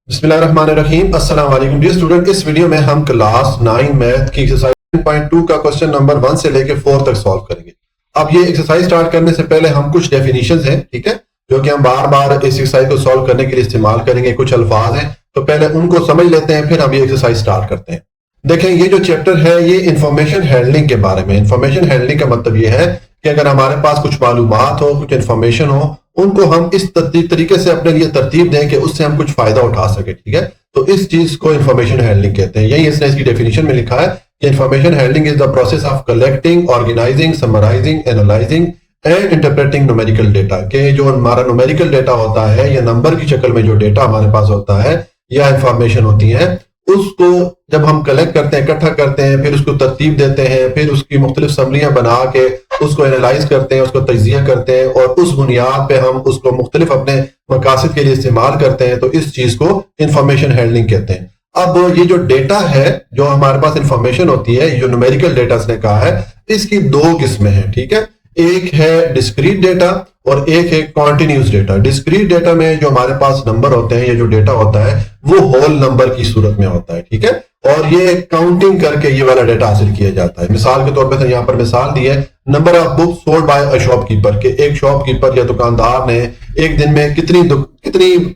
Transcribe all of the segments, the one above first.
बिस्मिल्लाहिर्रहमानिर्रहीम। अस्सलाम वालेकुम डियर स्टूडेंट। इस वीडियो में हम क्लास 9 मैथ की एक्सरसाइज 10.2 का क्वेश्चन नंबर 1 से लेकर 4 तक सॉल्व करेंगे। अब ये एक्सरसाइज स्टार्ट करने से पहले हम कुछ डेफिनेशंस हैं, ठीक है, जो कि हम बार बार इस एक्सरसाइज को सॉल्व करने के लिए इस्तेमाल करेंगे। कुछ अल्फाज हैं तो पहले उनको समझ लेते हैं, फिर हम ये एक्सरसाइज स्टार्ट करते हैं। देखें, ये जो चैप्टर है ये इंफॉर्मेशन हैंडलिंग के बारे में। इंफॉर्मेशन हैंडलिंग का मतलब ये है कि अगर हमारे पास कुछ मालूमात हो, कुछ इंफॉर्मेशन हो, उनको हम इस तरीके से अपने लिए तरतीब दें कि उससे हम कुछ फायदा उठा सके, ठीक है। तो इस चीज को इंफॉर्मेशन हैंडलिंग कहते हैं। यही इसने इसकी डेफिनेशन में लिखा है कि information handling is the process of collecting, organising, summarising, analysing and interpreting numerical data. के जो हमारा न्यूमेरिकल डेटा होता है या नंबर की शक्ल में जो डेटा हमारे पास होता है या इंफॉर्मेशन होती है, उसको जब हम कलेक्ट करते हैं, इकट्ठा करते हैं, फिर उसको तरतीब देते हैं, फिर उसकी मुख्तलिफ समरियां बना के उसको एनालाइज करते हैं, उसको तज्जिया करते हैं और उस बुनियाद पे हम उसको मुख्तलिफ अपने मकासद के लिए इस्तेमाल करते हैं, तो इस चीज को इंफॉर्मेशन हैंडलिंग कहते हैं। अब ये जो डेटा है, जो हमारे पास इंफॉर्मेशन होती है, जो न्यूमेरिकल डेटा ने कहा है, इसकी दो किस्में हैं, ठीक है। एक है डिस्क्रीट डेटा और एक है कॉन्टिन्यूस डेटा। डिस्क्रीट डेटा में जो हमारे पास नंबर होते हैं, ये जो डेटा होता है वो होल नंबर की सूरत में होता है, ठीक है, और ये काउंटिंग करके ये वाला डेटा हासिल किया जाता है। मिसाल के तौर पे यहाँ पर मिसाल दी है, number of books sold by a shopkeeper, के एक शॉपकीपर या दुकानदार ने एक दिन में कितनी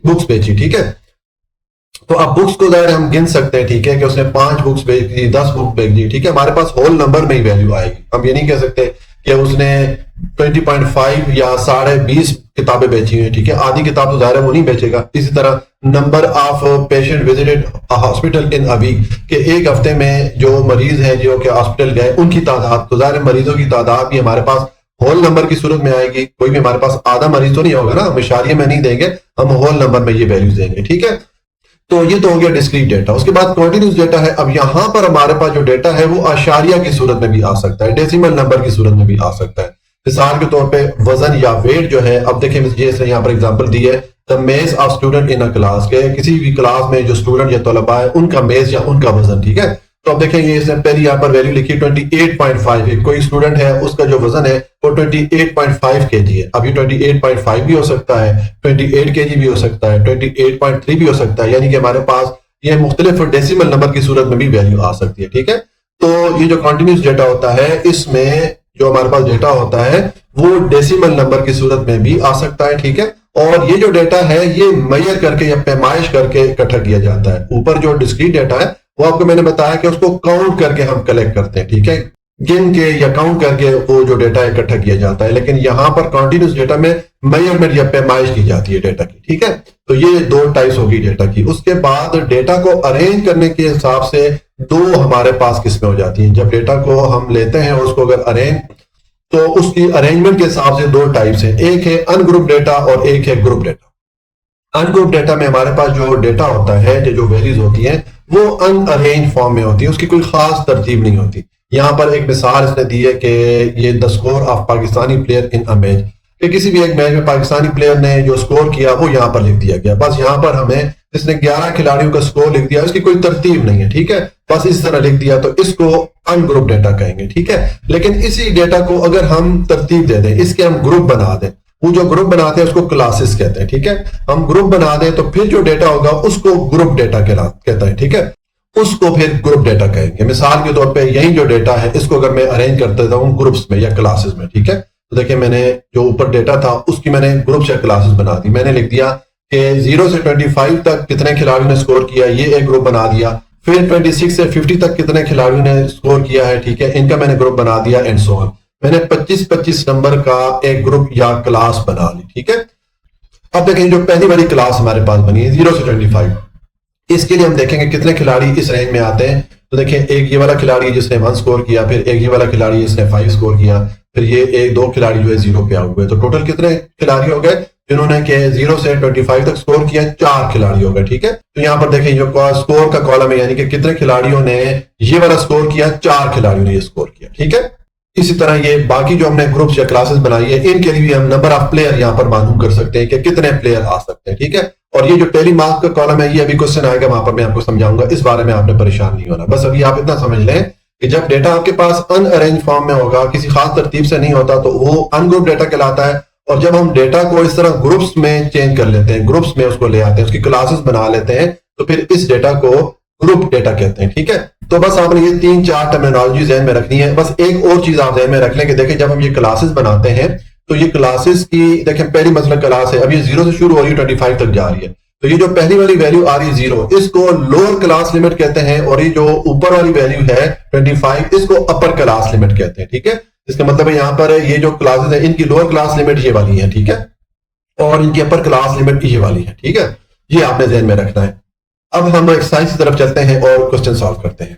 बुक्स बेची, ठीक है। तो अब बुक्स को ज़ाहिर हम गिन सकते हैं, ठीक है, कि उसने 5 बुक्स बेच दी, 10 बुक बेच दी, ठीक है। हमारे पास होल नंबर में ही वैल्यू आएगी। हम ये नहीं कह सकते कि उसने 20.5 या 20.5 किताबें बेची हैं, ठीक है। आधी किताब तो ज़ाहिर है वो नहीं बेचेगा। इसी तरह number of patient visited hospital in a week, के एक हफ्ते में जो मरीज हैं जो कि हॉस्पिटल गए उनकी तादाद, तो ज़ाहिर मरीजों की तादाद भी हमारे पास होल नंबर की सूरत में आएगी। कोई भी हमारे पास आधा मरीज तो नहीं होगा ना, हम इशारिये में नहीं देंगे, हम होल नंबर में ये वैल्यूज देंगे, ठीक है। तो ये तो हो गया डिस्क्रीट डेटा। उसके बाद कॉन्टिन्यूस डेटा है। अब यहां पर हमारे पास जो डेटा है वो आशारिया की सूरत में भी आ सकता है, डेसिमल नंबर की सूरत में भी आ सकता है। मिसाल के तौर पे वजन या वेट जो है, अब देखिए मुझे यहाँ पर एग्जांपल दी है, द मेज of student in a class, के किसी भी क्लास में जो स्टूडेंट या तलबा है उनका मेज या उनका वजन, ठीक है। तो अब देखेंगे इसने पहली यहाँ पर वैल्यू लिखी 28.5। कोई स्टूडेंट है उसका जो वजन है वो 28.5 kg है। अब ये 28.5 भी हो सकता है, 28 kg भी हो सकता है, 28.3 भी हो सकता है, यानी कि हमारे पास ये मुख्तलिफ डेसिमल नंबर की सूरत में भी वैल्यू आ सकती है, ठीक है। तो ये जो कॉन्टिन्यूस डेटा होता है, इसमें जो हमारे पास डेटा होता है वो डेसिमल नंबर की सूरत में भी आ सकता है, ठीक है। और ये जो डेटा है ये मेजर करके या पैमाइश करके इकट्ठा किया जाता है। ऊपर जो डिस्क्रीट डेटा है वो आपको मैंने बताया कि उसको काउंट करके हम कलेक्ट करते हैं, ठीक है, गिन के या काउंट करके वो जो डेटा इकट्ठा किया जाता है। लेकिन यहां पर कॉन्टिन्यूस डेटा में मेजरमेंट या पैमाइश की जाती है डेटा की, ठीक है। तो ये दो टाइप्स होगी डेटा की। उसके बाद डेटा को अरेंज करने के हिसाब से दो हमारे पास किस्में हो जाती हैं। जब डेटा को हम लेते हैं और उसको अगर अरेंज, तो उसकी अरेंजमेंट के हिसाब से दो टाइप्स हैं, एक है अनग्रुप डेटा और एक है ग्रुप डेटा। अनग्रुप डेटा में हमारे पास जो डेटा होता है, जो वैल्यूज होती हैं, वो अनअरेंज फॉर्म में होती है, उसकी कोई खास तरतीब नहीं होती। यहां पर एक मिसाल इसने दी है कि ये the score of Pakistani player in a match, कि किसी भी एक मैच में पाकिस्तानी प्लेयर ने जो स्कोर किया वो यहां पर लिख दिया गया। बस यहां पर हमें इसने 11 खिलाड़ियों का स्कोर लिख दिया, इसकी कोई तरतीब नहीं है, ठीक है, बस इस तरह लिख दिया, तो इसको अनग्रुप डेटा कहेंगे, ठीक है। लेकिन इसी डेटा को अगर हम तरतीब दे दें, इसके हम ग्रुप बना दें, वो जो ग्रुप बनाते हैं उसको क्लासेस कहते हैं, ठीक है। हम ग्रुप बना दें तो फिर जो डेटा होगा उसको ग्रुप डेटा कहता है, ठीक है, उसको फिर ग्रुप डेटा कहेंगे। मिसाल के तौर पे यही जो डेटा है इसको अगर मैं अरेंज कर देता हूं ग्रुप्स में या क्लासेस में, ठीक है, तो देखिए मैंने जो ऊपर डेटा था उसकी मैंने ग्रुप्स या क्लासेस बना दी। मैंने लिख दिया कि 0 से 25 तक कितने खिलाड़ियों ने स्कोर किया, ये एक ग्रुप बना दिया। फिर 26 से 50 तक कितने खिलाड़ियों ने स्कोर किया है, ठीक है, इनका मैंने ग्रुप बना दिया, एंड सो ऑन। मैंने 25-25 नंबर का एक ग्रुप या क्लास बना ली, ठीक है। अब देखें जो पहली वाली क्लास हमारे पास बनी है 0 से 25, इसके लिए हम देखेंगे कितने खिलाड़ी इस रेंज में आते हैं। तो देखिए एक ये वाला खिलाड़ी जिसने 1 स्कोर किया, फिर एक ये वाला खिलाड़ी जिसने 5 स्कोर किया, फिर ये एक दो खिलाड़ी जो है 0 पे आ हुए। तो टोटल कितने खिलाड़ी हो गए जिन्होंने के 0 से 25 तक स्कोर किया? 4 खिलाड़ी हो गए, ठीक है। तो यहाँ पर देखें जो स्कोर का कॉलम है, यानी कि कितने खिलाड़ियों ने ये वाला स्कोर किया, 4 खिलाड़ियों ने ये स्कोर किया, ठीक है। इसी तरह ये बाकी जो हमने ग्रुप्स या क्लासेस बनाई है, इनके लिए भी हम नंबर ऑफ प्लेयर यहाँ पर मालूम कर सकते हैं कि कितने प्लेयर आ सकते हैं, ठीक है। और ये जो टेली मार्क्स का कॉलम है, ये अभी क्वेश्चन आएगा, वहां पर मैं आपको समझाऊंगा, इस बारे में आपने परेशान नहीं होना। बस अभी आप इतना समझ लें कि जब डेटा आपके पास अनअरेंज फॉर्म में होगा, किसी खास तरतीब से नहीं होता, तो वो अनग्रुप डेटा कहलाता है। और जब हम डेटा को इस तरह ग्रुप्स में चेंज कर लेते हैं, ग्रुप्स में उसको ले आते हैं, उसकी क्लासेस बना लेते हैं, तो फिर इस डेटा को ग्रुप डेटा कहते हैं। ठीक है, तो बस आपने ये 3-4 टर्मिनोलॉजी ज़हन में रखनी है। बस एक और चीज आप ज़हन में रख लें कि देखिए जब हम ये क्लासेस बनाते हैं तो ये क्लासेस की देखें पहली मतलब क्लास है, अब ये 0 से शुरू हो रही है 25 तक जा रही है, तो ये जो पहली वाली वैल्यू आ रही है 0, इसको लोअर क्लास लिमिट कहते हैं, और ये जो ऊपर वाली वैल्यू है 25, इसको अपर क्लास लिमिट कहते हैं। ठीक है, इसका मतलब है यहाँ पर ये जो क्लासेस है इनकी लोअर क्लास लिमिट ये वाली है, ठीक है, और इनकी अपर क्लास लिमिट ये वाली है। ठीक है, ये आपने ध्यान में रखना है। अब हम एक्सरसाइज की तरफ चलते हैं और क्वेश्चन सॉल्व करते हैं।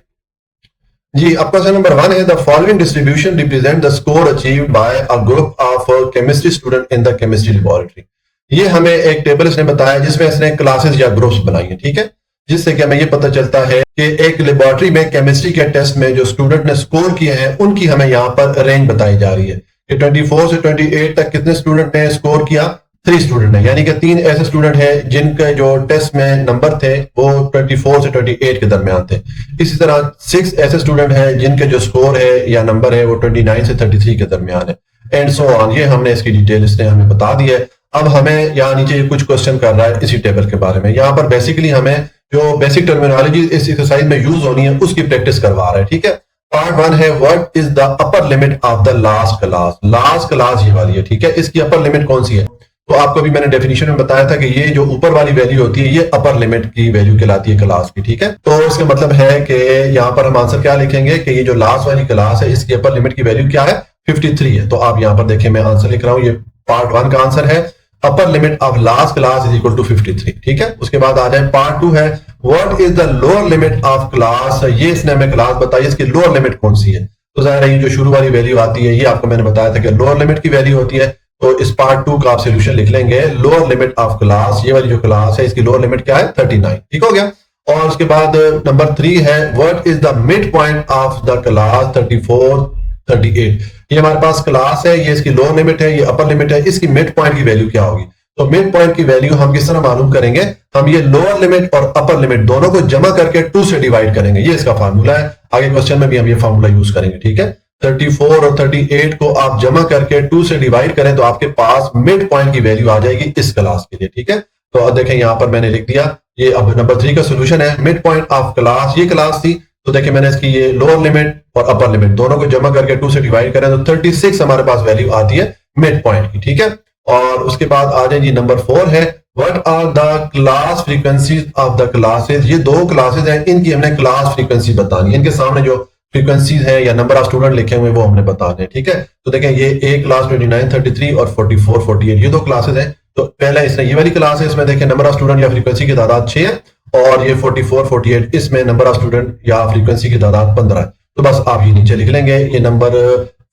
जी, अब क्वेश्चन नंबर 1 है the following distribution represent the score achieved by a group of chemistry student in the chemistry laboratory. ये हमें एक टेबल इसने बताया जिसमें इसने क्लासेस या ग्रुप्स बनाई है। ठीक है, जिससे कि हमें ये पता चलता है कि एक लेबोरेटरी में केमिस्ट्री के टेस्ट में जो स्टूडेंट ने स्कोर किए हैं उनकी हमें यहाँ पर रेंज बताई जा रही है कि 24 से 28 तक कितने स्टूडेंट ने स्कोर किया, 3 स्टूडेंट है, यानी कि 3 ऐसे स्टूडेंट हैं जिनके जो टेस्ट में नंबर थे वो 24 से 28 के दरमियान थे। इसी तरह 6 ऐसे स्टूडेंट हैं जिनके जो स्कोर है या नंबर है वो 29 से 33 के दरमियान है, एंड सो ऑन। ये हमने इसकी डिटेल इसने हमें बता दी है। अब हमें यहाँ नीचे कुछ क्वेश्चन कर रहा है इसी टेबल के बारे में। यहाँ पर बेसिकली हमें जो बेसिक टर्मिनोलॉजी इस एक्सरसाइज में यूज होनी है उसकी प्रैक्टिस करवा रहा है। ठीक है, पार्ट 1 है what is the upper limit of the last class. Last class ये वाली है। ठीक है, इसकी अपर लिमिट कौन सी है, तो आपको भी मैंने डेफिनेशन में बताया था कि ये जो ऊपर वाली वैल्यू होती है ये अपर लिमिट की वैल्यू कहलाती है क्लास की। ठीक है, तो इसका मतलब है कि यहाँ पर हम आंसर क्या लिखेंगे कि ये जो लास्ट वाली क्लास है इसकी अपर लिमिट की वैल्यू क्या है, 53 है। तो आप यहाँ पर देखें मैं आंसर लिख रहा हूँ, ये पार्ट 1 का आंसर है, upper limit of last class is equal to 53। ठीक है, उसके बाद आ जाए पार्ट 2 है what is the lower limit of class. ये इसने हमें क्लास बताई, इसकी लोअर लिमिट कौन सी है, तो जाहिर है ये जो शुरू वाली वैल्यू आती है ये आपको मैंने बताया था कि लोअर लिमिट की वैल्यू होती है। तो इस पार्ट 2 का आप सोल्यूशन लिख लेंगे, लोअर लिमिट ऑफ क्लास, ये वाली जो क्लास है इसकी लोअर लिमिट क्या है, 39। ठीक हो गया, और उसके बाद नंबर 3 है what is the mid point of the class 34 38। ये हमारे पास क्लास है, ये इसकी लोअर लिमिट है, ये अपर लिमिट है, इसकी मिड पॉइंट की वैल्यू क्या होगी। तो मिड पॉइंट की वैल्यू हम किस तरह मालूम करेंगे, हम ये लोअर लिमिट और अपर लिमिट दोनों को जमा करके 2 से डिवाइड करेंगे, ये इसका फार्मूला है। आगे क्वेश्चन में भी हम ये फार्मूला यूज करेंगे। ठीक है, 34 और 38 को आप जमा करके 2 से डिवाइड करें तो आपके पास मिड पॉइंट की वैल्यू आ जाएगी इस क्लास के लिए। ठीक है, तो अब देखें यहां पर मैंने लिख दिया, ये अब नंबर 3 का सोल्यूशन है, मिड पॉइंट ऑफ क्लास, ये क्लास थी, तो देखिए मैंने इसकी ये लोअर लिमिट और अपर लिमिट दोनों को जमा करके 2 से डिवाइड करें तो 36 हमारे पास वैल्यू आती है मिड पॉइंट की। ठीक है, और उसके बाद आ जाए जी नंबर 4 है what are the class frequencies of the classes. ये 2 क्लासेस हैं, इनकी हमने क्लास फ्रीक्वेंसी बतानी है, इनके सामने जो फ्रीक्वेंसीज है या नंबर ऑफ स्टूडेंट लिखे हुए वो हमने बताने हैं। ठीक है, तो देखें ये एक क्लास 29 33 और 44 48 ये 2 क्लासेस हैं। तो पहले इसमें ये वाली क्लास है, इसमें देखें नंबर ऑफ स्टूडेंट या फ्रीक्वेंसी की तादाद 6 है, और ये 44 48 इसमें नंबर ऑफ स्टूडेंट या फ्रीक्वेंसी की तादाद 15 है। तो बस आप ये नीचे लिख लेंगे, ये नंबर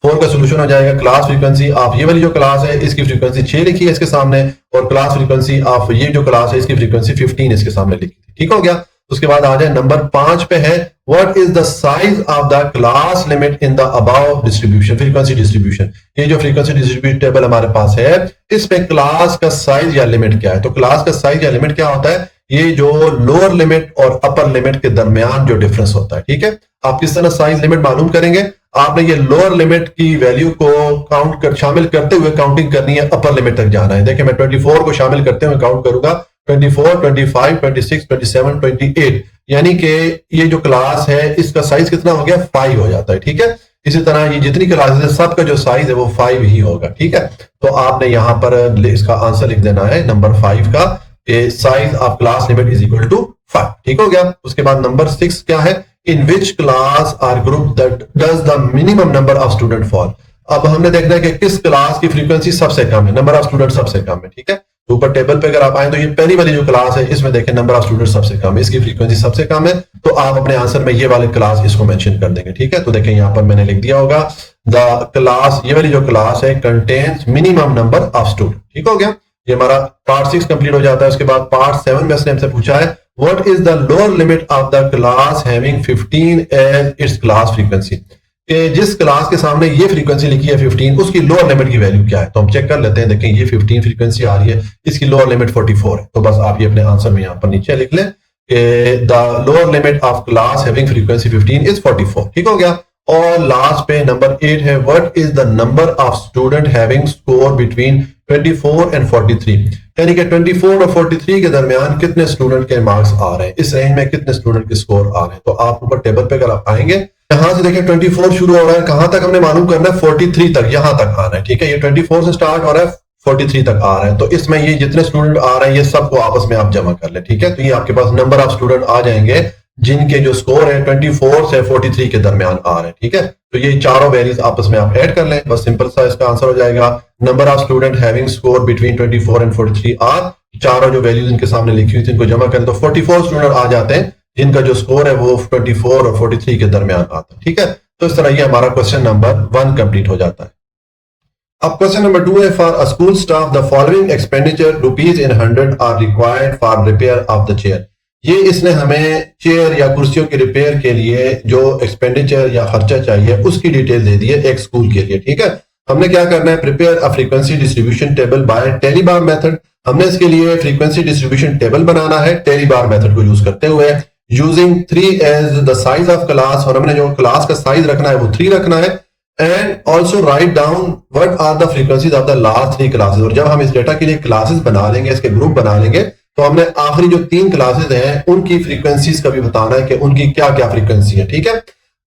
4 का सोल्यूशन हो जाएगा। क्लास फ्रीक्वेंसी आप ये वाली जो क्लास है इसकी फ्रीक्वेंसी 6 लिखी है इसके सामने, और क्लास फ्रीक्वेंसी आप ये जो क्लास है इसकी फ्रीक्वेंसी 15 इसके सामने लिखी थी। ठीक हो गया, उसके बाद आ जाए नंबर 5 पे है what is the size of the class limit in the above distribution, frequency distribution. ये जो फ्रीक्वेंसी डिस्ट्रीब्यूशन टेबल हमारे पास है इसमें क्लास का साइज या लिमिट क्या है। तो क्लास का साइज या लिमिट क्या होता है, ये जो लोअर लिमिट और अपर लिमिट के दरमियान जो डिफरेंस होता है। ठीक है, आप किस तरह साइज लिमिट मालूम करेंगे, आपने ये लोअर लिमिट की वैल्यू को काउंट कर शामिल करते हुए काउंटिंग करनी है, अपर लिमिट तक जाना है। देखिए मैं 24 को शामिल करते हुए काउंट करूंगा, 24 25 26 27 28, यानी कि ये जो क्लास है इसका साइज कितना हो गया, 5 हो जाता है। ठीक है, इसी तरह ये जितनी क्लासेस है सबका जो साइज है वो 5 ही होगा। ठीक है, तो आपने यहां पर इसका आंसर लिख देना है नंबर 5 का, size of class limit is equal to 5। ठीक हो गया, उसके बाद नंबर 6 क्या है, in which class or group that does the minimum number of student fall. अब हमने देखना है कि किस क्लास की फ्रीक्वेंसी सबसे कम है, नंबर ऑफ स्टूडेंट सबसे कम है। ठीक है, तो ऊपर टेबल पे अगर आप आए तो ये पहली वाली जो क्लास है इसमें देखें नंबर ऑफ स्टूडेंट सबसे कम है, इसकी फ्रीक्वेंसी सबसे कम है, तो आप अपने आंसर में ये वाली क्लास इसको मेंशन कर देंगे। ठीक है, तो देखें यहाँ पर मैंने लिख दिया होगा द क्लास, ये वाली जो क्लास है contains minimum number of student. ठीक हो गया, ये हमारा पार्ट 6 कंप्लीट हो जाता है। उसके बाद पार्ट 7 में इसने हमसे पूछा है what is the lower limit of the class having 15 as its class frequency. जिस क्लास के सामने ये फ्रीक्वेंसी लिखी है 15, उसकी लोअर लिमिट की वैल्यू क्या है, तो हम चेक कर लेते हैं। देखें ये 15 फ्रीक्वेंसी आ रही है, इसकी लोअर लिमिट 44 है, तो बस आप ये अपने आंसर में यहाँ पर नीचे लिख लें the lower limit of class having frequency 15 is 44। ठीक हो गया, और लास्ट पे नंबर 8 है what is the number of student having score between 24 and 43, यानी कि 24 और 43 के दरमियान कितने स्टूडेंट के मार्क्स आ रहे हैं, इस रेंज में कितने स्टूडेंट के स्कोर आ रहे हैं। तो आप ऊपर टेबल पे अगर आप आएंगे, यहां से देखिए 24 शुरू हो रहा है, कहां तक हमने मालूम करना है, 43 तक, यहां तक आ रहा है, ठीक है। ये 24 से स्टार्ट हो रहा है, 43 तक आ रहा है, तो इसमें ये जितने स्टूडेंट आ रहे हैं ये सबको आपस में आप जमा कर ले, ठीक है। तो ये आपके पास नंबर ऑफ स्टूडेंट आ जाएंगे जिनके जो स्कोर है 24 से 43 के दरमियान आ रहे हैं, ठीक है। तो ये चारों वैल्यूज आपस में आप ऐड कर लें, बस सिंपल सा इसका आंसर हो जाएगा। Number of student having score between 24 and 43 are, चारों जो वैल्यूज इनके सामने लिखी हुई थी इनको जमा करें तो 44 स्टूडेंट आ जाते हैं जिनका जो स्कोर है वो 24 और 43 के दरमियान आता है, ठीक है। तो इस तरह ये हमारा क्वेश्चन नंबर 1 कंप्लीट हो जाता है। अब क्वेश्चन नंबर 2 है, for a school staff the following expenditure rupees in 100 are required for repair of the chair. ये इसने हमें चेयर या कुर्सियों के रिपेयर के लिए जो एक्सपेंडिचर या खर्चा चाहिए उसकी डिटेल दे दी है एक स्कूल के लिए, ठीक है। हमने क्या करना है, prepare a frequency distribution table by tally bar method. हमने इसके लिए फ्रीक्वेंसी डिस्ट्रीब्यूशन टेबल बनाना है टेली बार मेथड को यूज करते हुए, using 3 as the size of class, और हमने जो क्लास का साइज रखना है वो 3 रखना है, and also write down what are the frequencies of the last 3 classes. और जब हम इस डेटा के लिए क्लासेस बना लेंगे, इसके ग्रुप बना लेंगे, तो हमने आखिरी जो 3 क्लासेस हैं उनकी फ्रीक्वेंसीज का भी बताना है कि उनकी क्या क्या फ्रीक्वेंसी है, ठीक है।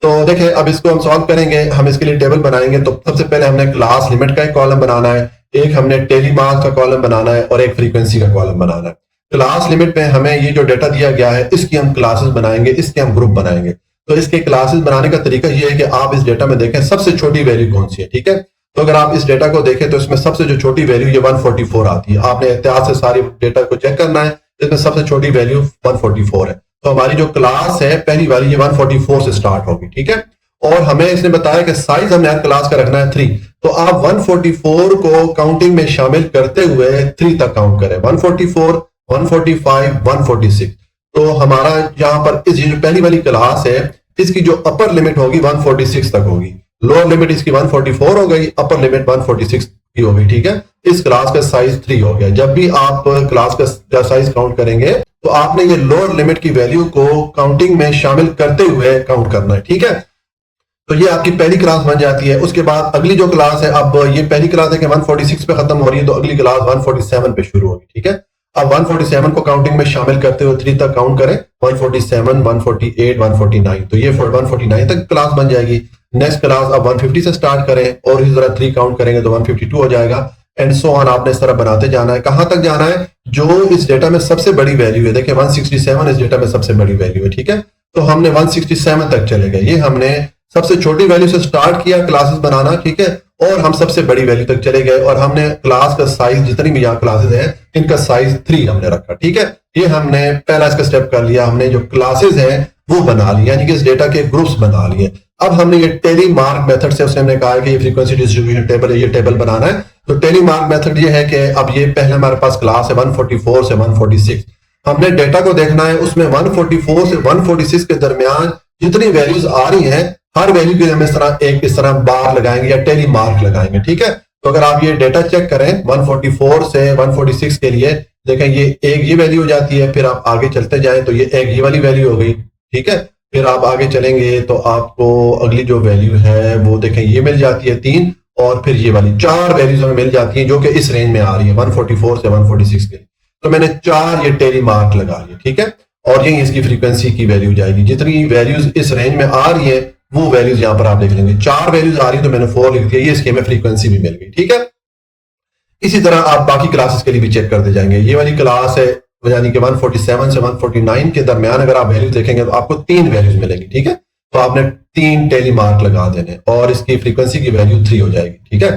तो देखिए अब इसको हम सॉल्व करेंगे, हम इसके लिए टेबल बनाएंगे। तो सबसे पहले हमने क्लास लिमिट का एक कॉलम बनाना है, एक हमने टेली मार्क्स का कॉलम बनाना है और एक फ्रीक्वेंसी का कॉलम बनाना है। क्लास लिमिट में हमें ये जो डेटा दिया गया है इसकी हम क्लासेस बनाएंगे, इसके हम ग्रुप बनाएंगे। तो इसके क्लासेस बनाने का तरीका ये है कि आप इस डेटा में देखें सबसे छोटी वैल्यू कौन सी है, ठीक है। तो अगर आप इस डेटा को देखें तो इसमें सबसे जो छोटी वैल्यू ये 144 आती है। आपने एहतियात से सारी डेटा को चेक करना है, इसमें सबसे छोटी वैल्यू 144 है। तो हमारी जो क्लास है पहली वाली ये 144 से स्टार्ट होगी, ठीक है। और हमें इसने बताया कि साइज हमने हर क्लास का रखना है 3, तो आप 144 को काउंटिंग में शामिल करते हुए 3 तक काउंट करें, 144, 145, 146। तो हमारा यहाँ पर इस जो पहली वाली क्लास है इसकी जो अपर लिमिट होगी 146 तक होगी, लोअर लिमिट इसकी 144 हो गई, अपर लिमिट 146 की हो गई, ठीक है। इस क्लास का साइज 3 हो गया। जब भी आप क्लास का साइज काउंट करेंगे तो आपने ये लोअर लिमिट की वैल्यू को काउंटिंग में शामिल करते हुए काउंट करना है, ठीक है। तो ये आपकी पहली क्लास बन जाती है। उसके बाद अगली जो क्लास है, अब ये पहली क्लास है कि 146 पे खत्म हो रही है, तो अगली क्लास 147 पे शुरू होगी, ठीक है। अब 147 को काउंटिंग में शामिल करते हुए 3 तक काउंट करें, 147, 148, 149, तो ये 149 तक क्लास बन जाएगी। नेक्स्ट क्लास अब 150 से स्टार्ट करें और इस तरह 3 काउंट करेंगे तो 152 हो जाएगा, एंड सो ऑन। आपने इस तरह बनाते जाना है। कहां तक जाना है, जो इस डेटा में सबसे बड़ी वैल्यू है, देखिए 167 इस डेटा में सबसे बड़ी वैल्यू है, ठीक है। तो हमने 167 तक चले गए। ये हमने सबसे छोटी वैल्यू से स्टार्ट किया क्लासेस बनाना, ठीक है, और हम सबसे बड़ी वैल्यू तक चले गए और हमने क्लास का साइज, जितनी भी यहाँ क्लासेस हैं इनका साइज 3 हमने रखा, ठीक है। ये हमने पहला इसका स्टेप कर लिया, हमने जो क्लासेस हैं वो बना लिया, यानी कि इस डेटा के ग्रुप्स बना लिए। अब हमने ये टेली मार्क मेथड से, उसने हमने कहा कि ये फ्रीक्वेंसी डिस्ट्रीब्यूशन टेबल है, ये टेबल बनाना है। तो टेली मार्क मेथड ये है कि अब ये पहले हमारे पास क्लास है 144 से 146, हमने डेटा को देखना है, उसमें 144 से 146 के दरमियान जितनी वैल्यूज आ रही हैं हर वैल्यू के लिए हम इस तरह बार लगाएंगे या टेली मार्क लगाएंगे, ठीक है। तो अगर आप ये डेटा चेक करें 144 से 146 के लिए, देखें ये एक ये वैल्यू हो जाती है, फिर आप आगे चलते जाएं तो ये एक ये वाली वैल्यू हो गई, ठीक है। फिर आप आगे चलेंगे तो आपको अगली जो वैल्यू है वो देखें ये मिल जाती है 3, और फिर ये वाली 4 वैल्यूज हमें मिल जाती है जो कि इस रेंज में आ रही है 144 से 146 के लिए। तो मैंने 4 ये टेली मार्क लगा लिए, ठीक है, और यही इसकी फ्रीक्वेंसी की वैल्यू जाएगी। जितनी वैल्यूज इस रेंज में आ रही है वो वैल्यूज यहां पर आप देख लेंगे। 4 वैल्यूज आ रही है तो मैंने 4 लिख दिया, ये इसकी हमें फ्रीक्वेंसी भी मिल गई, ठीक है। इसी तरह आप बाकी क्लासेस के लिए भी चेक करते जाएंगे। ये वाली क्लास है यानी कि 147 से 149 के दरमियान अगर आप वैल्यूज देखेंगे तो आपको 3 वैल्यूज मिलेंगी, ठीक है। तो आपने 3 टेली मार्क लगा देने और इसकी फ्रीक्वेंसी की वैल्यू 3 हो जाएगी, ठीक है।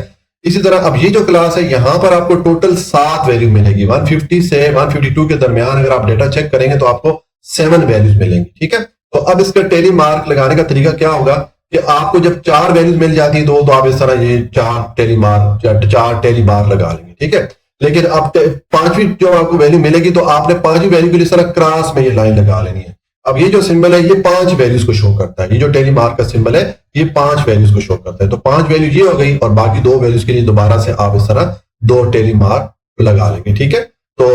इसी तरह अब ये जो क्लास है यहां पर आपको टोटल 7 वैल्यू मिलेगी। 150 से 152 के दरमियान अगर आप डेटा चेक करेंगे तो आपको 7 वैल्यूज मिलेंगी, ठीक है। तो अब इसका टेली मार्क लगाने का तरीका क्या होगा कि आपको जब 4 वैल्यूज मिल जाती है तो आप इस तरह ये 4 टेली मार्क लगा लेंगे, ठीक है। लेकिन अब 5वीं जो आपको वैल्यू मिलेगी तो आपने 5वीं वैल्यू के लिए सारा क्रॉस में ये लाइन लगा लेनी है। अब ये जो सिंबल है ये 5 वैल्यूज को शो करता है, ये जो टेली मार्क का सिंबल है ये 5 वैल्यूज को शो करता है। तो 5 वैल्यू ये हो गई और बाकी 2 वैल्यूज के लिए दोबारा से आप इस तरह 2 टेली मार्क लगा लेंगे, ठीक है। तो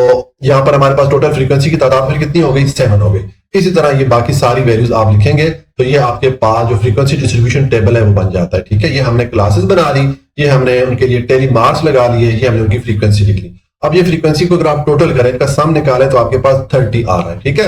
यहां पर हमारे पास टोटल फ्रीक्वेंसी की तादाद फिर कितनी हो गई, 7 हो गई। इसी तरह ये बाकी सारी वैल्यूज आप लिखेंगे तो ये आपके पास जो फ्रीक्वेंसी डिस्ट्रीब्यूशन टेबल है वो बन जाता है। ठीक है, ये हमने क्लासेस बना ली, ये हमने उनके लिए टेली मार्क्स लगा लिए, ये हमने उनकी फ्रीक्वेंसी लिख ली। अब ये फ्रीक्वेंसी को अगर आप टोटल करें, इनका सम निकालें तो आपके पास 30 आ रहा है। ठीक है,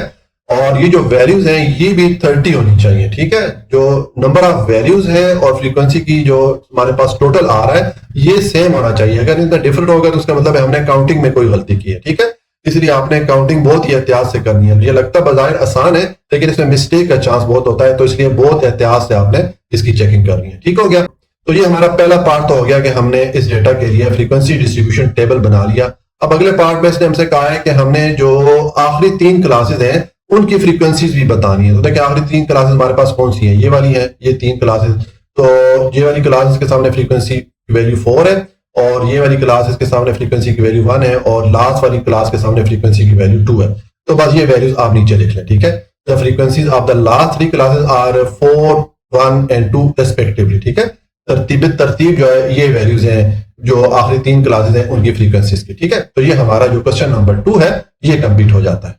और ये जो वैल्यूज हैं ये भी 30 होनी चाहिए। ठीक है, जो नंबर ऑफ वैल्यूज है और फ्रीक्वेंसी की जो हमारे पास टोटल आ रहा है ये सेम होना चाहिए। अगर इनका डिफरेंट होगा तो उसका मतलब है हमने काउंटिंग में कोई गलती की है। ठीक है, इसलिए आपने काउंटिंग बहुत ही एहतियात से करनी है। ये लगता बजाय आसान है लेकिन इसमें मिस्टेक का चांस बहुत होता है, तो इसलिए बहुत एहतियात से आपने इसकी चेकिंग करनी है। ठीक हो गया, तो ये हमारा पहला पार्ट तो हो गया कि हमने इस डेटा के लिए फ्रीक्वेंसी डिस्ट्रीब्यूशन टेबल बना लिया। अब अगले पार्ट में इसने हमसे कहा है कि हमने जो आखिरी 3 क्लासेस हैं उनकी फ्रीक्वेंसीज भी बतानी है। तो देखिए आखिरी 3 क्लासेस हमारे पास कौन सी है, ये वाली है, ये 3 क्लासेस। तो ये वाली क्लासेस के सामने फ्रीक्वेंसी की वैल्यू 4 है, और ये वाली क्लासेस के सामने फ्रीक्वेंसी की वैल्यू 1 है, और लास्ट वाली क्लास के सामने फ्रीक्वेंसी की वैल्यू 2 है। तो बस ये वैल्यूज आप नीचे लिख लें। ठीक है, the frequencies of the last 3 classes are 4, 1 and 2 respectively. ठीक है, तरतीब जो है ये वैल्यूज हैं जो आखिरी 3 क्लासेस हैं उनकी फ्रीक्वेंसीज की। ठीक है, तो ये हमारा जो क्वेश्चन नंबर 2 है ये कंप्लीट हो जाता है।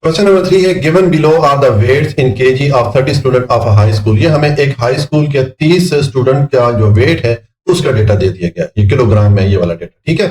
क्वेश्चन नंबर 3 है, given below are the weights in KG of 30 student of a high school. ये हमें एक हाई स्कूल के 30 स्टूडेंट का जो वेट है उसका डेटा दे दिया गया, ये किलोग्राम में ये वाला डेटा। ठीक है,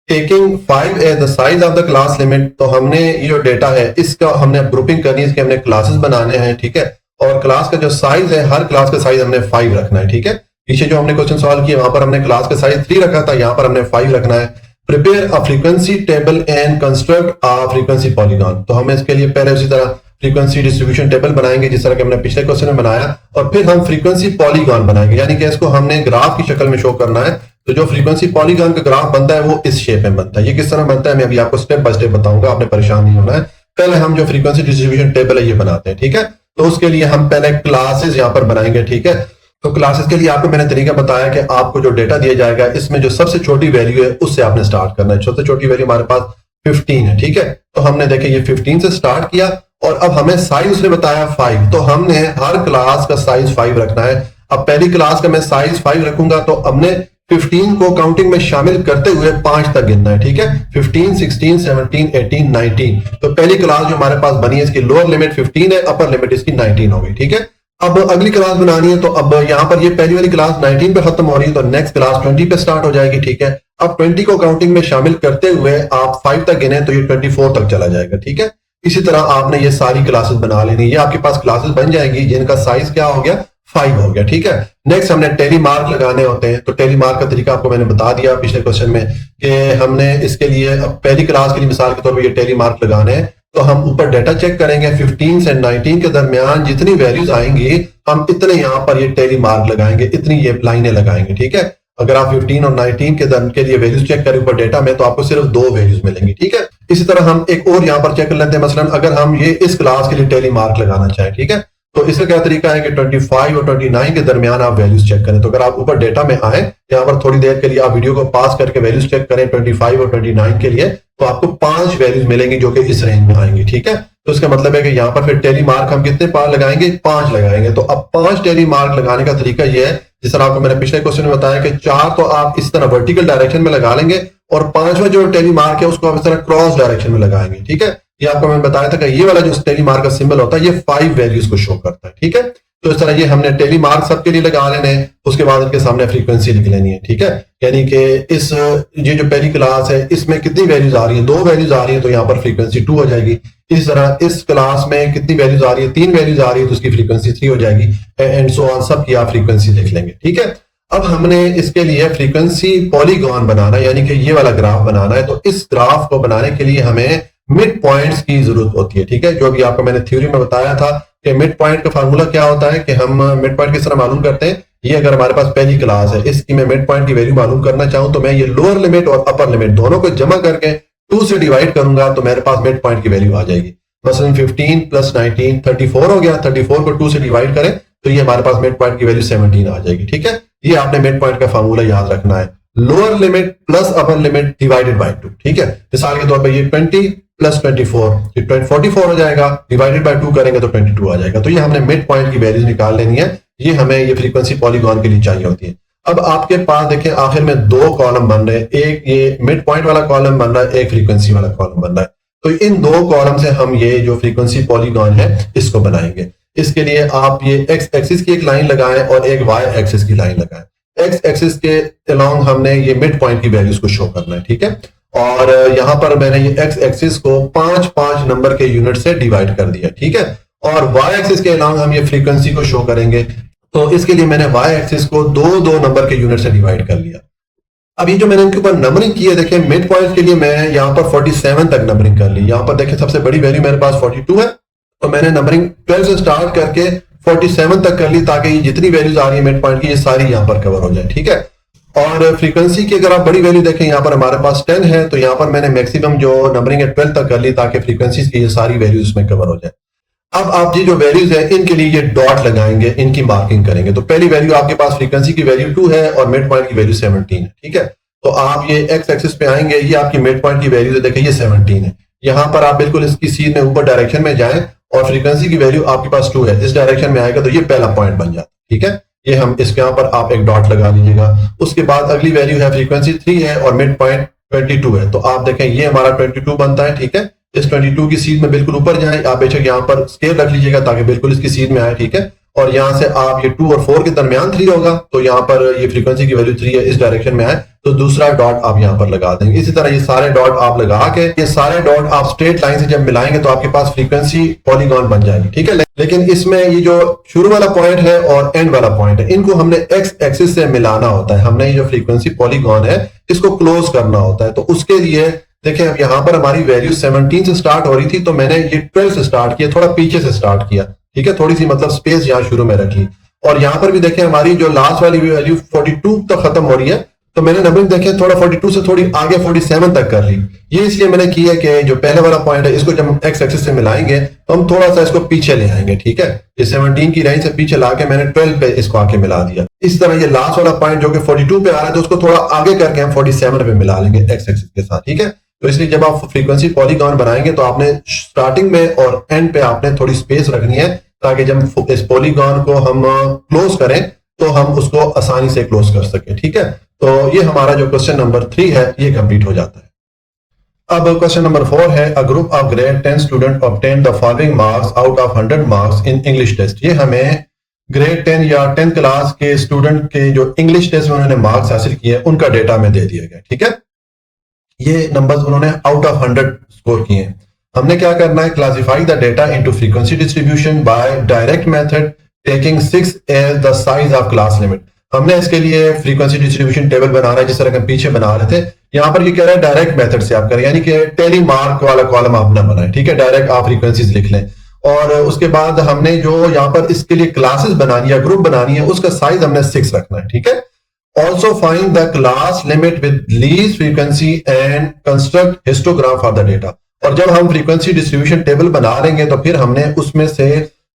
taking 5 as the size of the class limit. तो हमने ये जो डेटा है इसका हमने ग्रुपिंग करनी है, इसके हमने क्लासेस बनाने हैं। ठीक है, और क्लास का जो साइज है हर क्लास का साइज हमने 5 रखना है। ठीक है, पीछे जो हमने क्वेश्चन सॉल्व किया वहां पर हमने क्लास का साइज 3 रखा था, यहाँ पर हमने 5 रखना है। Prepare a frequency table and construct a frequency polygon. तो हम इसके लिए पहले उसी तरह फ्रीक्वेंसी डिस्ट्रीब्यूशन टेबल बनाएंगे जिस तरह के हमने पिछले क्वेश्चन में बनाया, और फिर हम फ्रीक्वेंसी पॉलीगॉन बनाएंगे, यानी कि इसको हमने ग्राफ की शक्ल में शो करना है। तो जो फ्रीक्वेंसी पॉलीगॉन का ग्राफ बनता है वो इस शेप में बनता है। ये किस तरह बनता है मैं अभी आपको स्टेप बाय स्टेप बताऊंगा, आपने परेशान नहीं होना है। पहले हम जो फ्रीक्वेंसी डिस्ट्रीब्यूशन टेबल है ये बनाते हैं। ठीक है, तो उसके लिए हम पहले क्लासेस यहाँ पर बनाएंगे। ठीक है, तो क्लासेस के लिए आपको मैंने तरीका बताया कि आपको जो डेटा दिया जाएगा इसमें जो सबसे छोटी वैल्यू है उससे आपने स्टार्ट करना है। सबसे छोटी वैल्यू हमारे पास 15 है। ठीक है, तो हमने देखे ये 15 से स्टार्ट किया, और अब हमें साइज उसने बताया 5, तो हमने हर क्लास का साइज 5 रखना है। अब पहली क्लास का मैं साइज 5 रखूंगा तो हमने 15 को काउंटिंग में शामिल करते हुए 5 तक गिनना है। ठीक है, 15, 16, 17, 18, 19। तो पहली क्लास जो हमारे पास बनी है इसकी लोअर लिमिट 15 है, अपर लिमिट इसकी 19 हो गई। ठीक है, अब अगली क्लास बनानी है, तो अब यहाँ पर ये पहली वाली क्लास 19 पे खत्म हो रही है, तो नेक्स्ट क्लास 20 पे स्टार्ट हो जाएगी। ठीक है, अब 20 को काउंटिंग में शामिल करते हुए आप 5 तक गिने तो ये 24 तक चला जाएगा। ठीक है, इसी तरह आपने ये सारी क्लासेस बना लेनी, ये आपके पास क्लासेस बन जाएगी जिनका साइज क्या हो गया 5 हो गया। ठीक है, नेक्स्ट हमने टेली मार्क लगाने होते हैं। तो टेली मार्क का तरीका आपको मैंने बता दिया पिछले क्वेश्चन में कि हमने इसके लिए अब पहली क्लास के लिए मिसाल के तौर पर ये टेली मार्क लगाने हैं। तो हम ऊपर डेटा चेक करेंगे, 15 से 19 के दरमियान जितनी वैल्यूज आएंगी हम इतने यहाँ पर ये टेली मार्क लगाएंगे, इतनी ये लाइनें लगाएंगे। ठीक है, अगर आप 15 और 19 के लिए वैल्यूज चेक करें ऊपर डेटा में तो आपको सिर्फ 2 वैल्यूज मिलेंगी। ठीक है, इसी तरह हम एक और यहाँ पर चेक कर लेते हैं, मसलन अगर हम ये इस क्लास के लिए टेली मार्क लगाना चाहें। ठीक है, तो इसका क्या तरीका है कि 25 और 29 के दरमियान आप वैल्यूज चेक करें। तो अगर आप ऊपर डेटा में आए, यहाँ पर थोड़ी देर के लिए आप वीडियो को पास करके वैल्यूज चेक करें 25 और 29 के लिए, तो आपको 5 वैल्यूज मिलेंगी जो कि इस रेंज में आएंगी। ठीक है, तो इसका मतलब है कि यहाँ पर फिर टेली मार्क हम कितने पार लगाएंगे, 5 लगाएंगे। तो अब 5 टेली मार्क लगाने का तरीका यह है, जिस तरह आपको मैंने पिछले क्वेश्चन में बताया कि 4 तो आप इस तरह वर्टिकल डायरेक्शन में लगा लेंगे, और 5वां जो टेली मार्क है उसको आप इस तरह क्रॉस डायरेक्शन में लगाएंगे। ठीक है, ये आपको मैंने बताया था कि ये वाला जो टेली मार्क का सिंबल होता है ये 5 वैल्यूज को शो करता है। ठीक है, तो इस तरह ये हमने टेली मार्क सबके लिए लगा लेने हैं, उसके बाद इनके सामने फ्रीक्वेंसी लिख लेनी है। ठीक है, यानी कि इस ये जो पहली क्लास है इसमें कितनी वैल्यूज आ रही है, 2 वैल्यूज आ रही है, तो यहाँ पर फ्रीक्वेंसी 2 हो जाएगी। इस तरह इस क्लास में कितनी वैल्यूज आ रही है, 3 वैल्यूज आ रही है, तो उसकी फ्रीक्वेंसी 3 हो जाएगी, एंड सो ऑन, सब की आप फ्रीक्वेंसी लिख लेंगे। ठीक है, अब हमने इसके लिए फ्रीक्वेंसी पॉलीगॉन बनाना है, यानी कि ये वाला ग्राफ बनाना है। तो इस ग्राफ को बनाने के लिए हमें मिड पॉइंट्स की जरूरत होती है। ठीक है, जो भी आपको मैंने थ्योरी में बताया था कि मिड पॉइंट का फार्मूला क्या होता है कि हम मिड पॉइंट किस तरह मालूम करते हैं। ये अगर हमारे पास पहली क्लास है, इसकी मैं मिड पॉइंट की वैल्यू मालूम करना चाहूं तो मैं ये लोअर लिमिट और अपर लिमिट दोनों को जमा करके 2 से डिवाइड करूंगा तो मेरे पास मिड पॉइंट की वैल्यू आ जाएगी। मसलन 15 प्लस 19 34 हो गया, 34 को 2 से डिवाइड करें तो ये हमारे पास मिड पॉइंट की वैल्यू 17 आ जाएगी। ठीक है, ये आपने मिड पॉइंट का फार्मूला याद रखना है, lower limit plus upper limit divided by 2। ठीक है, मिसाल के तौर पर ये 20 प्लस 24 44 हो जाएगा, डिवाइडेड बाय 2 करेंगे तो 22 आ जाएगा। तो ये हमने मिड पॉइंट की वैल्यूज निकाल लेनी है, ये हमें ये फ्रीक्वेंसी पॉलीगॉन के लिए चाहिए होती है। अब आपके पास देखें आखिर में 2 कॉलम बन रहे हैं, एक ये मिड पॉइंट वाला कॉलम बन रहा है, एक फ्रीक्वेंसी वाला कॉलम बन रहा है। तो इन 2 कॉलम से हम ये जो फ्रीक्वेंसी पॉलीगॉन है इसको बनाएंगे। इसके लिए आप ये एक्स एक्सिस की एक लाइन लगाएं और एक वाई एक्सिस की लाइन लगाएं। एक्स एक्सिस के अलोंग हमने ये मिड पॉइंट की वैल्यूज को शो करना है, ठीक है। और यहां पर मैंने ये एक्स एक्सिस को 5-5 नंबर के यूनिट से डिवाइड कर दिया, ठीक है। और वाई एक्सिस के अलोंग हम ये फ्रीक्वेंसी को शो करेंगे, तो इसके लिए मैंने वाई एक्सिस को 2-2 नंबर के यूनिट से डिवाइड कर लिया। अब ये जो मैंने इनके ऊपर नंबरिंग की है, देखिए मिड पॉइंट के लिए मैं यहाँ पर 47 तक नंबरिंग कर ली। यहाँ पर देखिए सबसे बड़ी वैल्यू मेरे पास 42 है, तो मैंने नंबरिंग 12 से स्टार्ट करके 47 तक कर ली, ताकि ये जितनी वैल्यूज आ रही है मिड पॉइंट की ये सारी यहाँ पर कवर हो जाए, ठीक है। और फ्रीक्वेंसी की अगर आप बड़ी वैल्यू देखें, यहाँ पर हमारे पास 10 है, तो यहाँ पर मैंने मैक्सिमम जो नंबरिंग है 12 तक कर ली, ताकि फ्रीक्वेंसी की ये सारी वैल्यूज इसमें कवर हो जाए। अब आप ये जो वैल्यूज है इनके लिए ये डॉट लगाएंगे, इनकी मार्किंग करेंगे। तो पहली वैल्यू आपके पास फ्रीक्वेंसी की वैल्यू 2 है और मिड पॉइंट की वैल्यू 17 है, ठीक है। तो आप ये एक्स एक्सिस पे आएंगे, ये आपकी मिड पॉइंट की वैल्यू देखिए ये 17 है। यहां पर आप बिल्कुल इसकी सीध में ऊपर डायरेक्शन में जाएं और फ्रीक्वेंसी की वैल्यू आपके पास 2 है, इस डायरेक्शन में आएगा तो ये पहला पॉइंट बन जाता है, ठीक है। ये हम इसके यहाँ पर आप एक डॉट लगा लीजिएगा। उसके बाद अगली वैल्यू है फ्रीक्वेंसी 3 है और मिड पॉइंट 22 है, तो आप देखें ये हमारा 22 बनता है, ठीक है। इस 22 की सीध में बिल्कुल ऊपर जाए, आप बेशक यहाँ पर स्केल रख लीजिएगा ताकि बिल्कुल इसकी सीध में आए, ठीक है। और यहाँ से आप ये 2 और 4 के दरमियान 3 होगा, तो यहाँ पर ये फ्रीक्वेंसी की वैल्यू 3 है, इस डायरेक्शन में आए तो दूसरा डॉट आप यहाँ पर लगा देंगे। इसी तरह ये सारे डॉट आप लगा के, ये सारे डॉट आप स्ट्रेट लाइन से जब मिलाएंगे तो आपके पास फ्रीक्वेंसी पॉलीगॉन बन जाएगी, ठीक है। लेकिन इसमें ये जो शुरू वाला पॉइंट है और एंड वाला पॉइंट है, इनको हमने एक्स एक्सिस से मिलाना होता है। हमने ये जो फ्रीक्वेंसी पॉलीगॉन है इसको क्लोज करना होता है। तो उसके लिए देखिए अब यहाँ पर हमारी वैल्यू 17 से स्टार्ट हो रही थी, तो मैंने ये 12 से स्टार्ट किया, थोड़ा पीछे से स्टार्ट किया, ठीक है। थोड़ी सी मतलब स्पेस यहाँ शुरू में रखी। और यहाँ पर भी देखें हमारी जो लास्ट वाली वैल्यू 42 तक खत्म हो रही है, तो मैंने नंबरिंग देखें थोड़ा 42 से थोड़ी आगे 47 तक कर ली। ये इसलिए मैंने की है कि जो पहले वाला पॉइंट है इसको जब हम एक्स एक्सिस से मिलाएंगे तो हम थोड़ा सा इसको पीछे ले आएंगे, ठीक है। ये 17 की रेंज से पीछे लाके मैंने 12 पे इसको आके मिला दिया। इस तरह ये लास्ट वाला पॉइंट जो कि 42 पे आ रहा है, तो उसको थोड़ा आगे करके हम 47 पे मिला लेंगे एक्स एक्सिस के साथ, ठीक है। तो इसलिए जब आप फ्रीक्वेंसी पॉलीगॉन बनाएंगे तो आपने स्टार्टिंग में और एंड पे आपने थोड़ी स्पेस रखनी है, ताकि जब इस पॉलीगॉन को हम क्लोज करें तो हम उसको आसानी से क्लोज कर सके, ठीक है। तो ये हमारा जो क्वेश्चन नंबर 3 है ये कंप्लीट हो जाता है। अब क्वेश्चन नंबर 4 है, a group of grade 10 student obtain the following marks out of 100 marks in English test. ये हमें ग्रेड 10 या 10th क्लास के स्टूडेंट के जो इंग्लिश टेस्ट में उन्होंने मार्क्स हासिल किए उनका डेटा में दे दिया गया, ठीक है। ये नंबर्स उन्होंने आउट ऑफ 100 स्कोर किए हैं। हमने क्या करना है, classify the data into frequency distribution by direct method taking 6 as the size of class limit. हमने इसके लिए फ्रीक्वेंसी डिस्ट्रीब्यूशन टेबल बना रहा है जिस तरह हम पीछे बना रहे थे। यहाँ पर ये कह रहा है डायरेक्ट मेथड से आप करें, यानी कि टेली मार्क वाला कॉलम आप ना बनाएं, ठीक है। डायरेक्ट आप फ्रीक्वेंसीज लिख लें। और उसके बाद हमने जो यहाँ पर इसके लिए क्लासेस बनानी है, ग्रुप बनानी है, उसका साइज हमने 6 रखना है, ठीक है। Also find the class limit with least frequency and construct histogram for the data। और जब हम फ्रीक्वेंसी डिस्ट्रीब्यूशन टेबल बना लेंगे तो फिर हमने उसमें से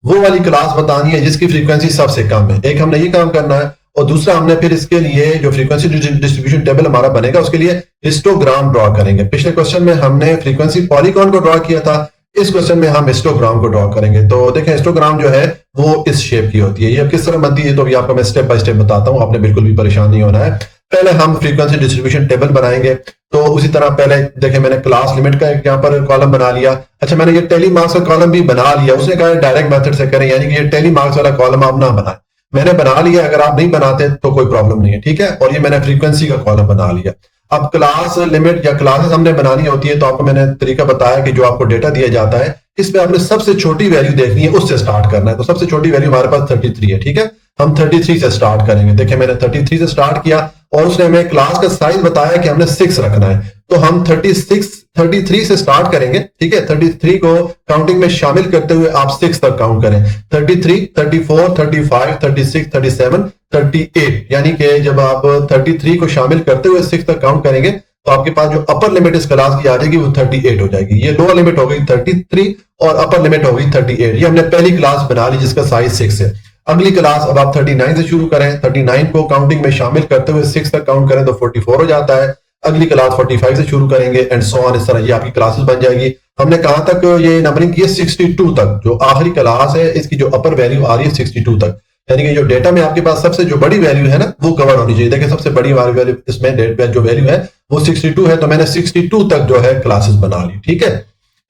वो वाली क्लास बतानी है जिसकी फ्रीक्वेंसी सबसे कम है। एक हमने ये काम करना है और दूसरा हमने फिर इसके लिए जो फ्रीक्वेंसी डिस्ट्रीब्यूशन टेबल हमारा बनेगा उसके लिए हिस्टोग्राम ड्रॉ करेंगे। पिछले क्वेश्चन में हमने फ्रीक्वेंसी पॉलीगॉन को ड्रॉ किया था, इस क्वेश्चन में हम हिस्टोग्राम को ड्रॉ करेंगे। तो देखें हिस्टोग्राम जो है वो इस शेप की होती है। ये किस तरह बनती है तो भी आपको मैं स्टेप बाय स्टेप बताता हूं, आपने बिल्कुल भी परेशान नहीं होना है। पहले हम फ्रीक्वेंसी डिस्ट्रीब्यूशन टेबल बनाएंगे, तो उसी तरह पहले देखें मैंने क्लास लिमिट का यहाँ पर कॉलम बना लिया। अच्छा, मैंने ये टेली मार्क्स का कॉलम भी बना लिया। उसने कहा डायरेक्ट मेथड से करें, यानी कि ये टेली मार्क्स वाला कॉलम आप ना बनाए। मैंने बना लिया, अगर आप नहीं बनाते तो कोई प्रॉब्लम नहीं है, ठीक है। और ये मैंने फ्रीक्वेंसी का कॉलम बना लिया। अब क्लास लिमिट या क्लासेस हमने बनानी होती है, तो आपको मैंने तरीका बताया कि जो आपको डेटा दिया जाता है इसमें आपने सबसे छोटी वैल्यू देखनी है, उससे स्टार्ट करना है। तो सबसे छोटी वैल्यू हमारे पास 33 है, ठीक है। हम 33 से स्टार्ट करेंगे। देखिए मैंने 33 से स्टार्ट किया और उसने हमें क्लास का साइज बताया कि हमने 6 रखना है। तो हम 33 से स्टार्ट करेंगे, ठीक है। 33 को काउंटिंग में शामिल करते हुए आप 6 तक काउंट करें। 33, 34, 35, 36, 37, 38, यानी कि जब आप 33 को शामिल करते हुए 6 तक काउंट करेंगे तो आपके पास जो अपर लिमिट इस क्लास की आ जाएगी वो 38 हो जाएगी। ये लोअर लिमिट हो गई 33 और अपर लिमिट हो गई 38। ये हमने पहली क्लास बना ली जिसका साइज 6 है। अगली क्लास अब आप 39 से शुरू करें। 39 को काउंटिंग में शामिल करते हुए 6 तक काउंट करें तो 44 हो जाता है। अगली क्लास 45 से शुरू करेंगे एंड सो ऑन। इस तरह ये आपकी क्लासेस बन जाएगी। हमने कहां तक ये नंबरिंग की है? 62 तक। जो आखिरी क्लास है इसकी जो अपर वैल्यू आ रही है 62 तक, यानी कि जो डेटा में आपके पास सबसे जो बड़ी वैल्यू है ना वो कवर होनी चाहिए। देखिए सबसे बड़ी वैल्यू इसमें जो वैल्यू है वो 62 है, तो मैंने 62 तक जो है क्लासेस बना ली, ठीक है।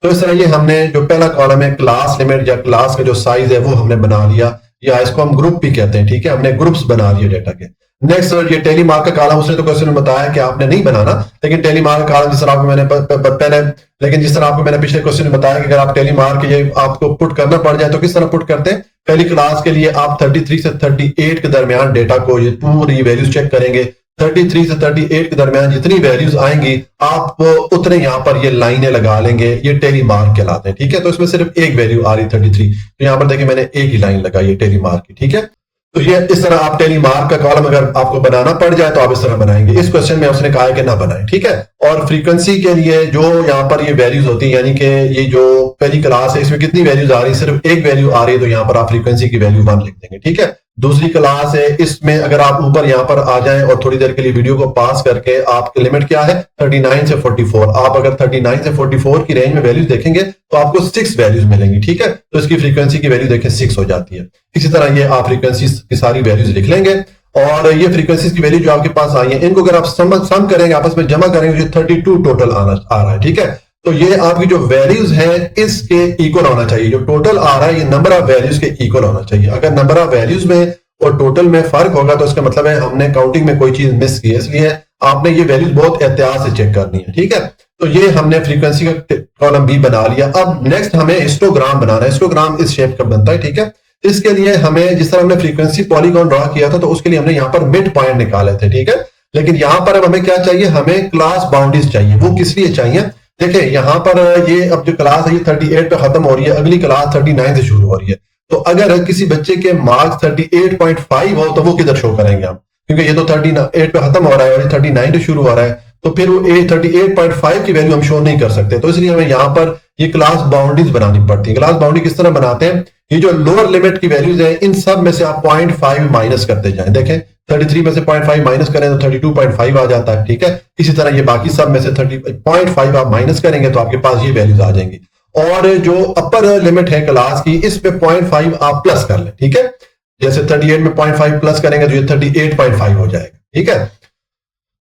तो इस तरह ये हमने जो पहला कॉलम है क्लास लिमिट या क्लास का जो साइज है वो हमने बना लिया, या इसको हम ग्रुप भी कहते हैं, ठीक है, हमने ग्रुप्स बना लिए डेटा के। नेक्स्ट ये टेली मार्क का कॉलम, उसने तो क्वेश्चन में बताया कि आपने नहीं बनाना, लेकिन टेली मार्क का कॉलम जिस तरह आपको मैंने पहले, लेकिन जिस तरह आपको मैंने पिछले क्वेश्चन में बताया कि अगर आप टेली मार्क ये आपको पुट करना पड़ जाए तो किस तरह पुट करते हैं। पहली क्लास के लिए आप 33 से 38 के दरमियान डेटा को ये पूरी वैल्यूज चेक करेंगे। 33 से 38 के दरमियान जितनी वैल्यूज आएंगी आप उतने यहाँ पर ये लाइनें लगा लेंगे, ये टेली मार्क कहलाते हैं, ठीक है। तो इसमें सिर्फ एक वैल्यू आ रही 33, तो यहाँ पर देखिए मैंने एक ही लाइन लगाई है टेली मार्क की, ठीक है। तो ये इस तरह आप टेली मार्क का कॉलम अगर आपको बनाना पड़ जाए तो आप इस तरह बनाएंगे। इस क्वेश्चन में उसने कहा है कि ना बनाएं, ठीक है। और फ्रीक्वेंसी के लिए जो यहाँ पर ये वैल्यूज होती है, यानी कि ये जो पहली क्लास है इसमें कितनी वैल्यूज आ रही है, सिर्फ एक वैल्यू आ रही है, तो यहाँ पर आप फ्रीक्वेंसी की वैल्यू 1 लिख देंगे, ठीक है। दूसरी क्लास है, इसमें अगर आप ऊपर यहाँ पर आ जाएं और थोड़ी देर के लिए वीडियो को पास करके, आपकी लिमिट क्या है 39 से 44, आप अगर 39 से 44 की रेंज में वैल्यूज देखेंगे तो आपको 6 वैल्यूज मिलेंगी, ठीक है। तो इसकी फ्रीक्वेंसी की वैल्यू देखें 6 हो जाती है। इसी तरह ये आप फ्रीक्वेंसी की सारी वैल्यूज लिख लेंगे, और ये फ्रीक्वेंसी की वैल्यू जो आपके पास आई है इनको अगर आप सम करेंगे, आपस में जमा करेंगे, 32 टोटल आ रहा है, ठीक है। तो ये आपकी जो वैल्यूज है इसके इक्वल होना चाहिए, जो टोटल आ रहा है ये नंबर ऑफ वैल्यूज के इक्वल होना चाहिए। अगर नंबर ऑफ वैल्यूज में और टोटल में फर्क होगा तो इसका मतलब है हमने काउंटिंग में कोई चीज मिस की है, इसलिए आपने ये वैल्यूज बहुत एहतियात से चेक करनी है, ठीक है। तो ये हमने फ्रीक्वेंसी का कॉलम बी बना लिया। अब नेक्स्ट हमें हिस्टोग्राम बनाना है। हिस्टोग्राम इस शेप का बनता है, ठीक है। इसके लिए हमें, जिस तरह हमने फ्रीक्वेंसी पॉलीगॉन ड्रॉ किया था, तो उसके लिए हमने यहाँ पर मिड पॉइंट निकाले थे, ठीक है। लेकिन यहाँ पर अब हमें क्या चाहिए, हमें क्लास बाउंड्रीज चाहिए। वो किस लिए चाहिए, देखिए यहाँ पर ये अब जो क्लास है ये 38 पे खत्म हो रही है, अगली क्लास 39 से शुरू हो रही है। तो अगर किसी बच्चे के मार्क्स 38.5 हो तो वो किधर शो करेंगे हम, क्योंकि ये तो 38 पे खत्म हो रहा है और ये 39 से शुरू हो रहा है, तो फिर वो 38.5 की वैल्यू हम शो नहीं कर सकते। तो इसलिए हमें यहाँ पर ये क्लास बाउंड्रीज बनानी पड़ती है। क्लास बाउंड्री किस तरह बनाते हैं, ये जो लोअर लिमिट की वैल्यूज है इन सब में से आप 0.5 माइनस करते जाएं। देखें 33 में से 0.5 माइनस करें तो 32.5 आ जाता है, ठीक है। इसी तरह ये बाकी सब में से 30.5 आप माइनस करेंगे तो आपके पास ये वैल्यूज आ जाएंगी। और जो अपर लिमिट है क्लास की इस पे 0.5 आप प्लस कर लें, ठीक है। जैसे 38 में 0.5 प्लस करेंगे तो ये 38.5 हो जाएगा, ठीक है।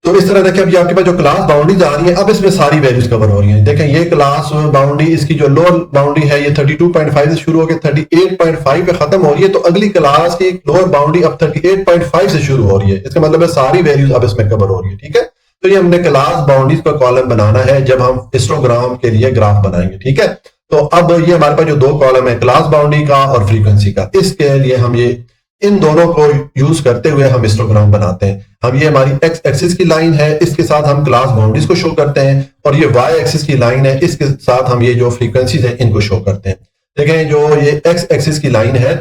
तो इस तरह देखिए अभी आपके पास जो क्लास बाउंड्रीज आ रही है, अब इसमें सारी वैल्यूज कवर हो रही हैं। देखें ये क्लास बाउंड्री, इसकी जो लोअर बाउंड्री है ये 32.5 से शुरू होकर 38.5 पे खत्म हो रही है, तो अगली क्लास की लोअर बाउंड्री अब 38.5 से शुरू हो रही है। इसका मतलब है सारी वैल्यूज अब इसमें कवर हो रही है, ठीक है। तो ये हमने क्लास बाउंड्रीज का कॉलम बनाना है जब हम हिस्टोग्राम के लिए ग्राफ बनाएंगे, ठीक है। तो अब ये हमारे पास जो दो कॉलम है क्लास बाउंड्री का और फ्रीक्वेंसी का, इसके लिए हम ये इन दोनों को यूज करते हुए हम हिस्टोग्राम बनाते हैं। हम ये हमारी एक्स एक्सिस की लाइन है, इसके साथ हम क्लास बाउंड्रीज को शो करते हैं, और ये वाई एक्सिस की लाइन है, इसके साथ हम ये जो फ्रीक्वेंसीज है इनको शो करते हैं। देखें जो ये एक्स एक्सिस की लाइन है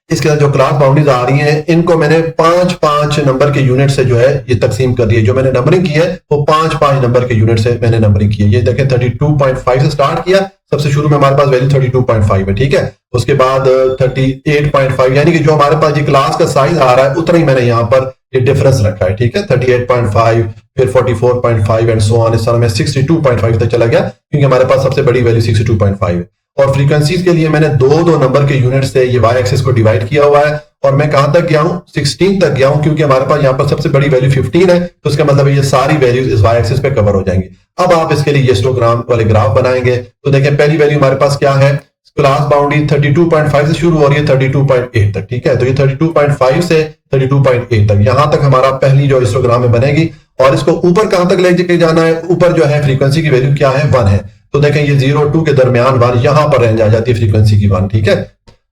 इसके साथ जो क्लास बाउंड्रीज आ रही हैं इनको मैंने 5-5 नंबर के यूनिट से जो है ये तकसीम कर दी है। जो मैंने नंबरिंग की है वो 5-5 नंबर के यूनिट से मैंने नंबरिंग की है। ये देखें 32.5 से स्टार्ट किया, सबसे शुरू में हमारे पास वैल्यू 32.5 है, ठीक है। उसके बाद 38.5, यानी कि जो हमारे पास ये क्लास का साइज आ रहा है उतना ही मैंने यहाँ पर ये डिफरेंस रखा है, ठीक है। 38.5 फिर 44.5 एंड सो ऑन, इस तरह में 62.5 तक चला गया क्योंकि हमारे पास सबसे बड़ी वैल्यू 62.5 है। और फ्रीक्वेंसीज के लिए मैंने दो नंबर के यूनिट से ये वाई एक्सिस को डिवाइड किया हुआ है, और मैं कहां तक गया हूं 16 तक गया हूं, क्योंकि हमारे पास यहाँ पर सबसे बड़ी वैल्यू 15 है, तो इसका मतलब ये सारी वैल्यूज इस वाई एक्सिस पे कवर हो जाएंगी। अब आप इसके लिए हिस्टोग्राम वाले ग्राफ बनाएंगे। तो देखें पहली वैल्यू हमारे पास क्या है, क्लास बाउंड्री 32.5 से शुरू हो रही है 32.8 तक, ठीक है। तो ये 32.5 से 32.8 तक, यहां तक हमारा पहली जो हिस्टोग्राम में बनेगी। और इसको ऊपर कहां तक लेके जाना है, ऊपर जो है फ्रीक्वेंसी की वैल्यू क्या है 1 है, तो देखें ये 0-2 के दरमियान 1 यहां पर रेंज आ जाती है फ्रीक्वेंसी की 1, ठीक है।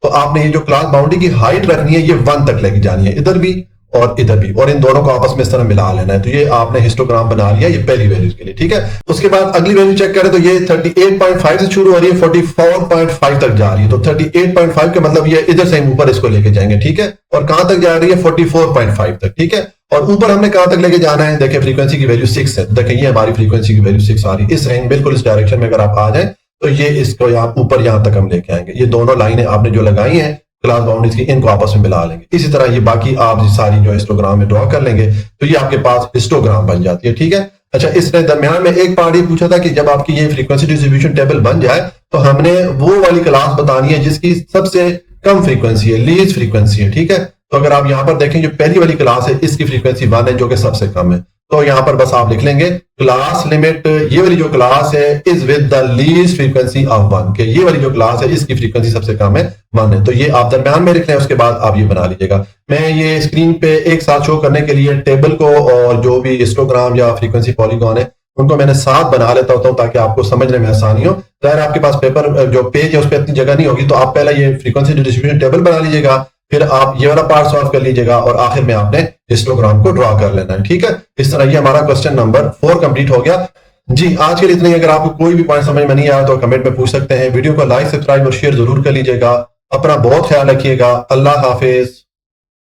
तो आपने ये जो क्लास बाउंड्री की हाइट रखनी है ये 1 तक लेके जानी है, इधर भी और इधर भी, और इन दोनों को आपस में इस तरह मिला लेना है। तो ये आपने हिस्टोग्राम बना लिया ये पहली वैल्यूज के लिए, ठीक है। उसके बाद अगली वैल्यू चेक करें तो ये 38.5 से शुरू हो रही है 44.5 तक जा रही है। तो 38.5 का मतलब ये इधर से हम ऊपर इसको लेके जाएंगे, ठीक है। और कहां तक जा रही है 44.5 तक, ठीक है। और ऊपर हमने कहां तक लेके जाना है, देखिए फ्रीक्वेंसी की वैल्यू 6 है, देखिए ये हमारी फ्रीक्वेंसी की वैल्यू 6 आ रही है। इस रेंज बिल्कुल इस डायरेक्शन में अगर आप आ जाए तो ये इसको यहाँ ऊपर यहां तक हम लेके आएंगे। ये दोनों लाइनें आपने जो लगाई हैं क्लास बाउंड्रीज की इनको आपस में मिला लेंगे। इसी तरह ये बाकी आप सारी जो हिस्टोग्राम में ड्रॉ कर लेंगे तो ये आपके पास हिस्टोग्राम बन जाती है, ठीक है। अच्छा, इसने दरमियान में एक पार्ट ये पूछा था कि जब आपकी ये फ्रीक्वेंसी डिस्ट्रीब्यूशन टेबल बन जाए तो हमने वो वाली क्लास बतानी है जिसकी सबसे कम फ्रीक्वेंसी है, लीस्ट फ्रीक्वेंसी है, ठीक है। तो अगर आप यहाँ पर देखें जो पहली वाली क्लास है इसकी फ्रीक्वेंसी 1 है जो कि सबसे कम है। तो यहां पर बस आप लिख लेंगे क्लास लिमिट, ये वाली जो क्लास है is with the least frequency of 1, के ये वाली जो क्लास है इसकी फ्रीक्वेंसी सबसे कम है 1 है। तो ये आप दरम्यान में लिख लें, उसके बाद आप ये बना लीजिएगा। मैं ये स्क्रीन पे एक साथ शो करने के लिए टेबल को और जो भी हिस्टोग्राम या फ्रीक्वेंसी पॉलीगॉन है उनको मैंने साथ बना लेता होता हूँ ताकि आपको समझने में आसानी हो। अगर आपके पास पेपर जो पेज है उस पर इतनी जगह नहीं होगी तो आप पहले ये फ्रीक्वेंसी डिस्ट्रीब्यूशन टेबल बना लीजिएगा, फिर आप ये वाला पार्ट सॉल्व कर लीजिएगा और आखिर में आपने हिस्टोग्राम को ड्रॉ कर लेना है। ठीक है, इस तरह ये हमारा क्वेश्चन नंबर 4 कंप्लीट हो गया। जी आज के लिए इतना ही। अगर आपको कोई भी पॉइंट समझ में नहीं आया तो कमेंट में पूछ सकते हैं। वीडियो को लाइक, सब्सक्राइब और शेयर जरूर कर लीजिएगा। अपना बहुत ख्याल रखिएगा। अल्लाह हाफिज।